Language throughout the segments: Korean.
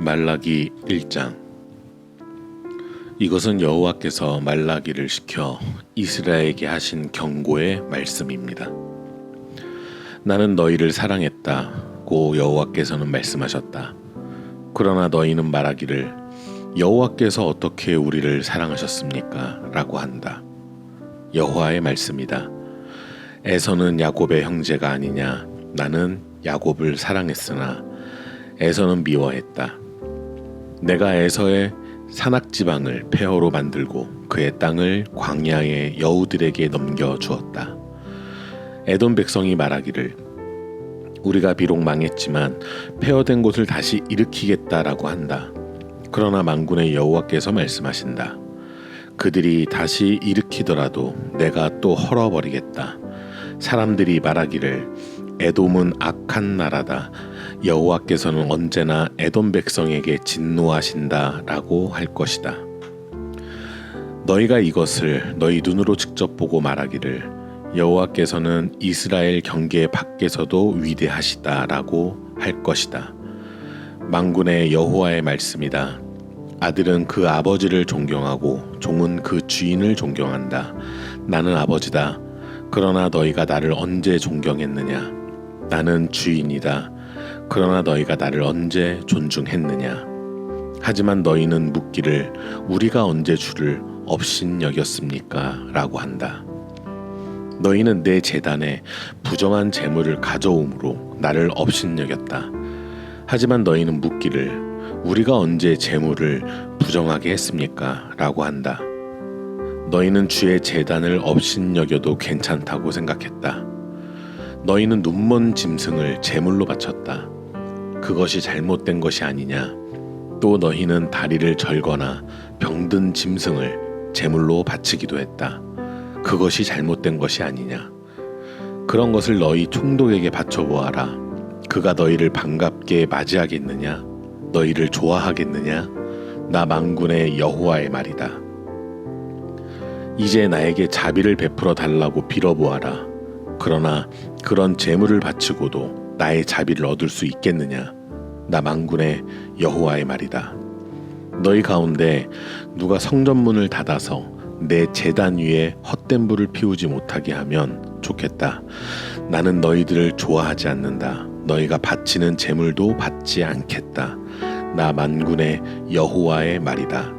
말라기 1장. 이것은 여호와께서 말라기를 시켜 이스라엘에게 하신 경고의 말씀입니다. 나는 너희를 사랑했다고 여호와께서는 말씀하셨다. 그러나 너희는 말하기를 여호와께서 어떻게 우리를 사랑하셨습니까? 라고 한다. 여호와의 말씀이다. 에서는 야곱의 형제가 아니냐? 나는 야곱을 사랑했으나 에서는 미워했다. 내가 에서의 산악지방을 폐허로 만들고 그의 땅을 광야의 여우들에게 넘겨주었다. 에돔 백성이 말하기를 우리가 비록 망했지만 폐허된 곳을 다시 일으키겠다라고 한다. 그러나 만군의 여호와께서 말씀하신다. 그들이 다시 일으키더라도 내가 또 헐어버리겠다. 사람들이 말하기를 에돔은 악한 나라다. 여호와께서는 언제나 에돔 백성에게 진노하신다라고 할 것이다. 너희가 이것을 너희 눈으로 직접 보고 말하기를 여호와께서는 이스라엘 경계 밖에서도 위대하시다라고 할 것이다. 만군의 여호와의 말씀이다. 아들은 그 아버지를 존경하고 종은 그 주인을 존경한다. 나는 아버지다. 그러나 너희가 나를 언제 존경했느냐? 나는 주인이다. 그러나 너희가 나를 언제 존중했느냐? 하지만 너희는 묻기를 우리가 언제 주를 업신여겼습니까? 라고 한다. 너희는 내 제단에 부정한 재물을 가져옴으로 나를 업신여겼다. 하지만 너희는 묻기를 우리가 언제 재물을 부정하게 했습니까? 라고 한다. 너희는 주의 제단을 업신여겨도 괜찮다고 생각했다. 너희는 눈먼 짐승을 제물로 바쳤다. 그것이 잘못된 것이 아니냐? 또 너희는 다리를 절거나 병든 짐승을 제물로 바치기도 했다. 그것이 잘못된 것이 아니냐? 그런 것을 너희 총독에게 바쳐보아라. 그가 너희를 반갑게 맞이하겠느냐? 너희를 좋아하겠느냐? 나 만군의 여호와의 말이다. 이제 나에게 자비를 베풀어 달라고 빌어보아라. 그러나 그런 제물을 바치고도 나의 자비를 얻을 수 있겠느냐? 나 만군의 여호와의 말이다. 너희 가운데 누가 성전문을 닫아서 내 제단 위에 헛된 불을 피우지 못하게 하면 좋겠다. 나는 너희들을 좋아하지 않는다. 너희가 바치는 제물도 받지 않겠다. 나 만군의 여호와의 말이다.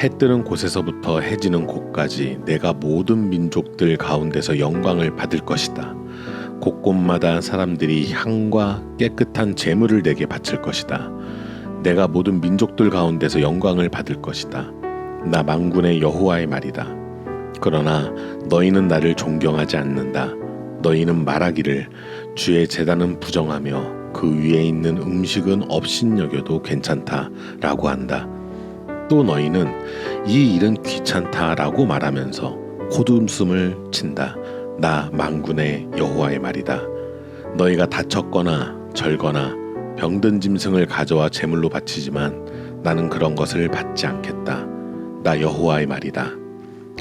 해 뜨는 곳에서부터 해 지는 곳까지 내가 모든 민족들 가운데서 영광을 받을 것이다. 곳곳마다 사람들이 향과 깨끗한 제물을 내게 바칠 것이다. 내가 모든 민족들 가운데서 영광을 받을 것이다. 나 만군의 여호와의 말이다. 그러나 너희는 나를 존경하지 않는다. 너희는 말하기를 주의 제단은 부정하며 그 위에 있는 음식은 업신여겨도 괜찮다라고 한다. 또 너희는 이 일은 귀찮다라고 말하면서 콧웃음을 친다. 나 만군의 여호와의 말이다. 너희가 다쳤거나 절거나 병든 짐승을 가져와 제물로 바치지만 나는 그런 것을 받지 않겠다. 나 여호와의 말이다.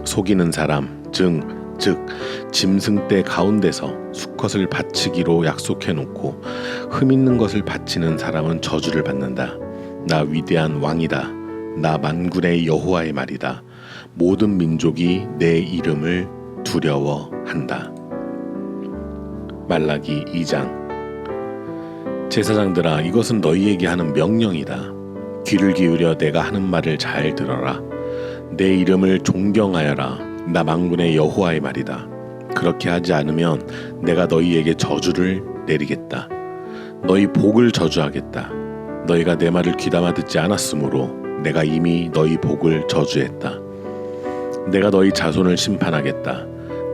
속이는 사람 즉 짐승 떼 가운데서 수컷을 바치기로 약속해 놓고 흠 있는 것을 바치는 사람은 저주를 받는다. 나 위대한 왕이다. 나 만군의 여호와의 말이다. 모든 민족이 내 이름을 두려워한다. 말라기 2장. 제사장들아, 이것은 너희에게 하는 명령이다. 귀를 기울여 내가 하는 말을 잘 들어라. 내 이름을 존경하여라. 나 만군의 여호와의 말이다. 그렇게 하지 않으면 내가 너희에게 저주를 내리겠다. 너희 복을 저주하겠다. 너희가 내 말을 귀담아 듣지 않았으므로 내가 이미 너희 복을 저주했다. 내가 너희 자손을 심판하겠다.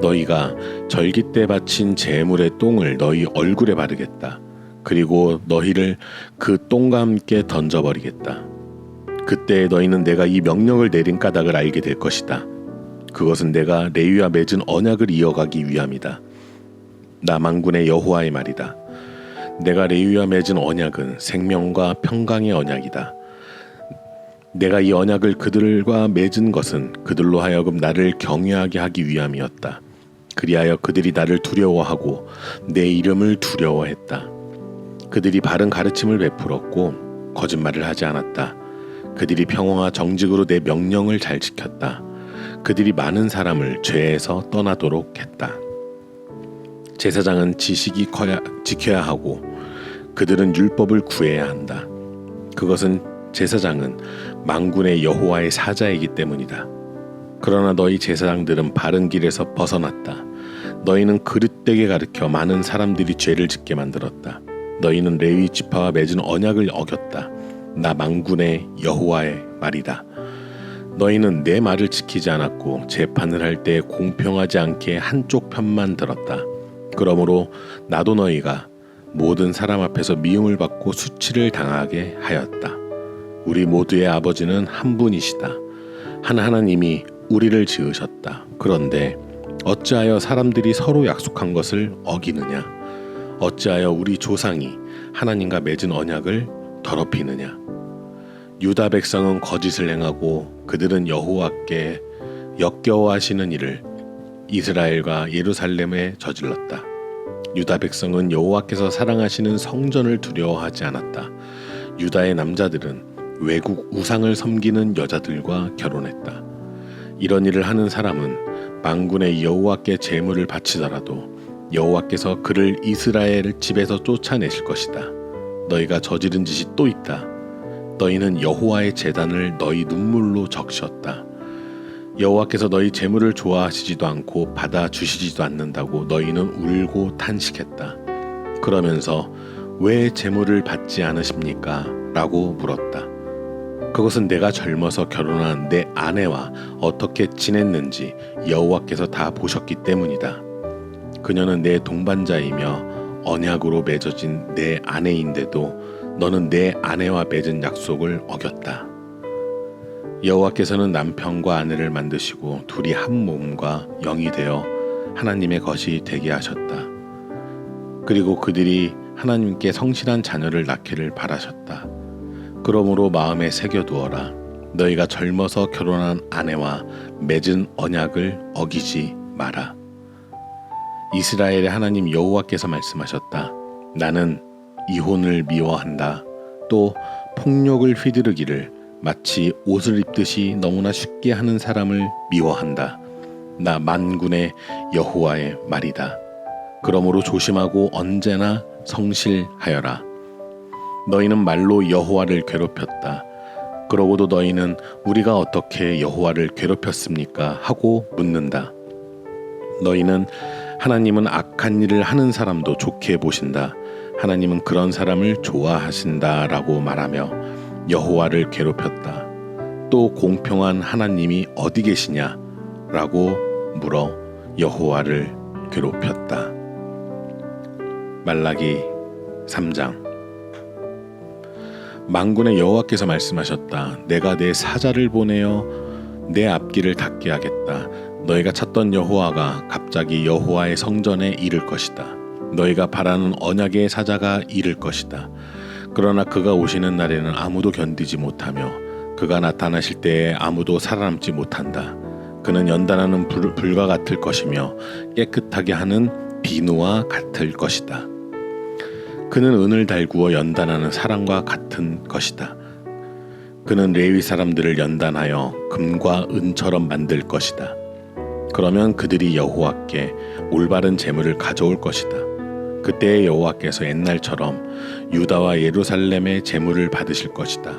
너희가 절기 때 바친 제물의 똥을 너희 얼굴에 바르겠다. 그리고 너희를 그 똥과 함께 던져버리겠다. 그때 너희는 내가 이 명령을 내린 까닭을 알게 될 것이다. 그것은 내가 레위와 맺은 언약을 이어가기 위함이다. 나 만군의 여호와의 말이다. 내가 레위와 맺은 언약은 생명과 평강의 언약이다. 내가 이 언약을 그들과 맺은 것은 그들로 하여금 나를 경외하게 하기 위함이었다. 그리하여 그들이 나를 두려워하고 내 이름을 두려워했다. 그들이 바른 가르침을 베풀었고 거짓말을 하지 않았다. 그들이 평화와 정직으로 내 명령을 잘 지켰다. 그들이 많은 사람을 죄에서 떠나도록 했다. 제사장은 지식이 지켜야 하고 그들은 율법을 구해야 한다. 그것은 제사장은 만군의 여호와의 사자이기 때문이다. 그러나 너희 제사장들은 바른 길에서 벗어났다. 너희는 그릇되게 가르쳐 많은 사람들이 죄를 짓게 만들었다. 너희는 레위 지파와 맺은 언약을 어겼다. 나 만군의 여호와의 말이다. 너희는 내 말을 지키지 않았고 재판을 할 때 공평하지 않게 한쪽 편만 들었다. 그러므로 나도 너희가 모든 사람 앞에서 미움을 받고 수치를 당하게 하였다. 우리 모두의 아버지는 한 분이시다. 한 하나님이 우리를 지으셨다. 그런데 어찌하여 사람들이 서로 약속한 것을 어기느냐? 어찌하여 우리 조상이 하나님과 맺은 언약을 더럽히느냐? 유다 백성은 거짓을 행하고 그들은 여호와께 역겨워하시는 일을 이스라엘과 예루살렘에 저질렀다. 유다 백성은 여호와께서 사랑하시는 성전을 두려워하지 않았다. 유다의 남자들은 외국 우상을 섬기는 여자들과 결혼했다. 이런 일을 하는 사람은 만군의 여호와께 제물을 바치더라도 여호와께서 그를 이스라엘 집에서 쫓아내실 것이다. 너희가 저지른 짓이 또 있다. 너희는 여호와의 제단을 너희 눈물로 적셨다. 여호와께서 너희 제물을 좋아하시지도 않고 받아주시지도 않는다고 너희는 울고 탄식했다. 그러면서 왜 제물을 받지 않으십니까? 라고 물었다. 그것은 내가 젊어서 결혼한 내 아내와 어떻게 지냈는지 여호와께서 다 보셨기 때문이다. 그녀는 내 동반자이며 언약으로 맺어진 내 아내인데도 너는 내 아내와 맺은 약속을 어겼다. 여호와께서는 남편과 아내를 만드시고 둘이 한 몸과 영이 되어 하나님의 것이 되게 하셨다. 그리고 그들이 하나님께 성실한 자녀를 낳기를 바라셨다. 그러므로 마음에 새겨두어라. 너희가 젊어서 결혼한 아내와 맺은 언약을 어기지 마라. 이스라엘의 하나님 여호와께서 말씀하셨다. 나는 이혼을 미워한다. 또 폭력을 휘두르기를 마치 옷을 입듯이 너무나 쉽게 하는 사람을 미워한다. 나 만군의 여호와의 말이다. 그러므로 조심하고 언제나 성실하여라. 너희는 말로 여호와를 괴롭혔다. 그러고도 너희는 우리가 어떻게 여호와를 괴롭혔습니까? 하고 묻는다. 너희는 하나님은 악한 일을 하는 사람도 좋게 보신다. 하나님은 그런 사람을 좋아하신다라고 말하며 여호와를 괴롭혔다. 또 공평한 하나님이 어디 계시냐? 라고 물어 여호와를 괴롭혔다. 말라기 3장. 만군의 여호와께서 말씀하셨다. 내가 내 사자를 보내어 내 앞길을 닫게 하겠다. 너희가 찾던 여호와가 갑자기 여호와의 성전에 이를 것이다. 너희가 바라는 언약의 사자가 이를 것이다. 그러나 그가 오시는 날에는 아무도 견디지 못하며 그가 나타나실 때에 아무도 살아남지 못한다. 그는 연단하는 불과 같을 것이며 깨끗하게 하는 비누와 같을 것이다. 그는 은을 달구어 연단하는 사람과 같은 것이다. 그는 레위 사람들을 연단하여 금과 은처럼 만들 것이다. 그러면 그들이 여호와께 올바른 제물을 가져올 것이다. 그때의 여호와께서 옛날처럼 유다와 예루살렘의 제물을 받으실 것이다.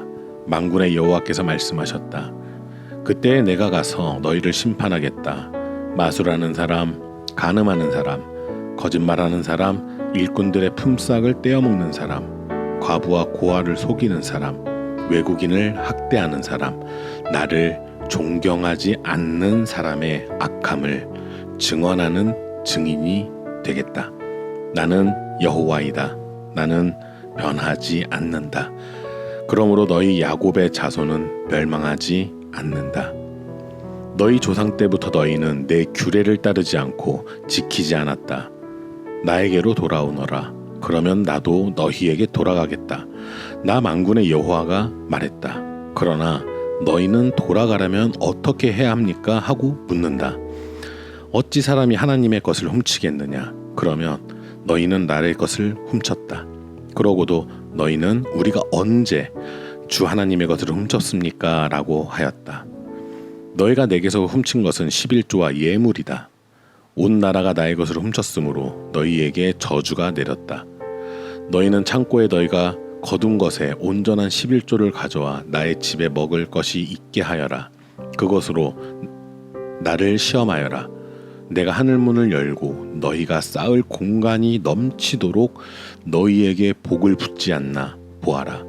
만군의 여호와께서 말씀하셨다. 그때에 내가 가서 너희를 심판하겠다. 마술하는 사람, 간음하는 사람, 거짓말하는 사람, 일꾼들의 품삯을 떼어먹는 사람, 과부와 고아를 속이는 사람, 외국인을 학대하는 사람, 나를 존경하지 않는 사람의 악함을 증언하는 증인이 되겠다. 나는 여호와이다. 나는 변하지 않는다. 그러므로 너희 야곱의 자손은 멸망하지 않는다. 너희 조상 때부터 너희는 내 규례를 따르지 않고 지키지 않았다. 나에게로 돌아오너라. 그러면 나도 너희에게 돌아가겠다. 나 만군의 여호와가 말했다. 그러나 너희는 돌아가려면 어떻게 해야 합니까? 하고 묻는다. 어찌 사람이 하나님의 것을 훔치겠느냐? 그러면 너희는 나의 것을 훔쳤다. 그러고도 너희는 우리가 언제 주 하나님의 것을 훔쳤습니까? 라고 하였다. 너희가 내게서 훔친 것은 11조와 예물이다. 온 나라가 나의 것을 훔쳤으므로 너희에게 저주가 내렸다. 너희는 창고에 너희가 거둔 것에 온전한 11조를 가져와 나의 집에 먹을 것이 있게 하여라. 그것으로 나를 시험하여라. 내가 하늘문을 열고 너희가 쌓을 공간이 넘치도록 너희에게 복을 붓지 않나 보아라.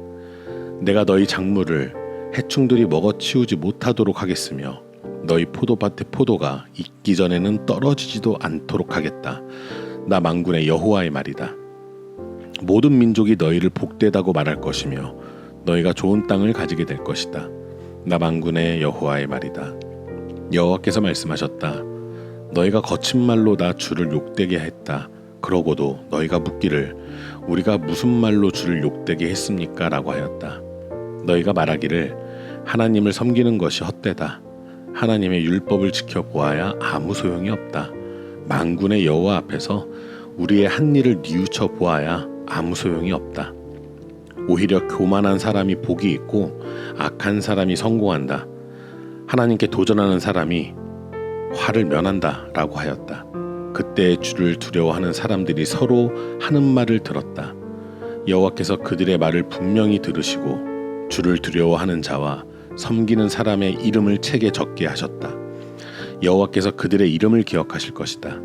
내가 너희 작물을 해충들이 먹어치우지 못하도록 하겠으며 너희 포도밭의 포도가 익기 전에는 떨어지지도 않도록 하겠다. 나 만군의 여호와의 말이다. 모든 민족이 너희를 복되다고 말할 것이며 너희가 좋은 땅을 가지게 될 것이다. 나 만군의 여호와의 말이다. 여호와께서 말씀하셨다. 너희가 거친 말로 나 주를 욕되게 했다. 그러고도 너희가 묻기를 우리가 무슨 말로 주를 욕되게 했습니까? 라고 하였다. 너희가 말하기를 하나님을 섬기는 것이 헛되다. 하나님의 율법을 지켜보아야 아무 소용이 없다. 만군의 여호와 앞에서 우리의 한 일을 뉘우쳐 보아야 아무 소용이 없다. 오히려 교만한 사람이 복이 있고 악한 사람이 성공한다. 하나님께 도전하는 사람이 화를 면한다 라고 하였다. 그때 주를 두려워하는 사람들이 서로 하는 말을 들었다. 여호와께서 그들의 말을 분명히 들으시고 주를 두려워하는 자와 섬기는 사람의 이름을 책에 적게 하셨다. 여호와께서 그들의 이름을 기억하실 것이다.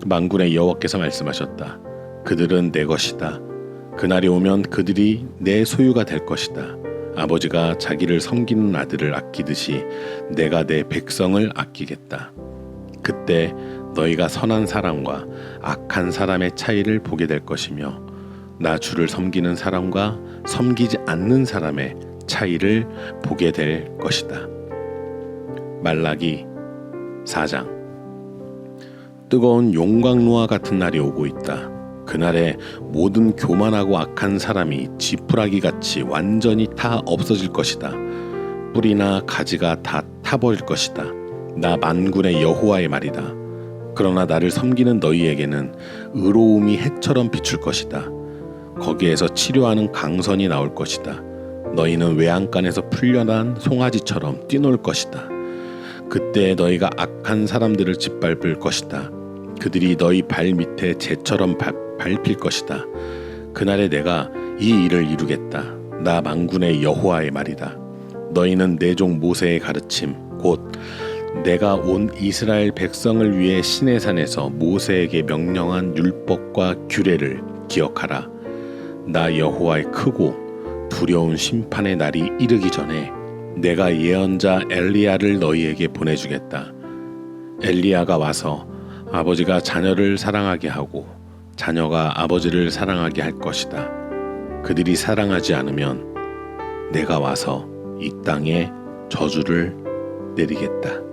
만군의 여호와께서 말씀하셨다. 그들은 내 것이다. 그날이 오면 그들이 내 소유가 될 것이다. 아버지가 자기를 섬기는 아들을 아끼듯이 내가 내 백성을 아끼겠다. 그때 너희가 선한 사람과 악한 사람의 차이를 보게 될 것이며 나 주를 섬기는 사람과 섬기지 않는 사람의 차이를 보게 될 것이다. 말라기 4장. 뜨거운 용광로와 같은 날이 오고 있다. 그날에 모든 교만하고 악한 사람이 지푸라기같이 완전히 다 없어질 것이다. 뿌리나 가지가 다 타버릴 것이다. 나 만군의 여호와의 말이다. 그러나 나를 섬기는 너희에게는 의로움이 해처럼 비출 것이다. 거기에서 치료하는 강선이 나올 것이다. 너희는 외양간에서 풀려난 송아지처럼 뛰놀 것이다. 그때 너희가 악한 사람들을 짓밟을 것이다. 그들이 너희 발 밑에 재처럼 밟힐 것이다. 그날에 내가 이 일을 이루겠다. 나 만군의 여호와의 말이다. 너희는 내 종 모세의 가르침 곧 내가 온 이스라엘 백성을 위해 시내산에서 모세에게 명령한 율법과 규례를 기억하라. 나 여호와의 크고 두려운 심판의 날이 이르기 전에 내가 예언자 엘리야를 너희에게 보내주겠다. 엘리야가 와서 아버지가 자녀를 사랑하게 하고 자녀가 아버지를 사랑하게 할 것이다. 그들이 사랑하지 않으면 내가 와서 이 땅에 저주를 내리겠다.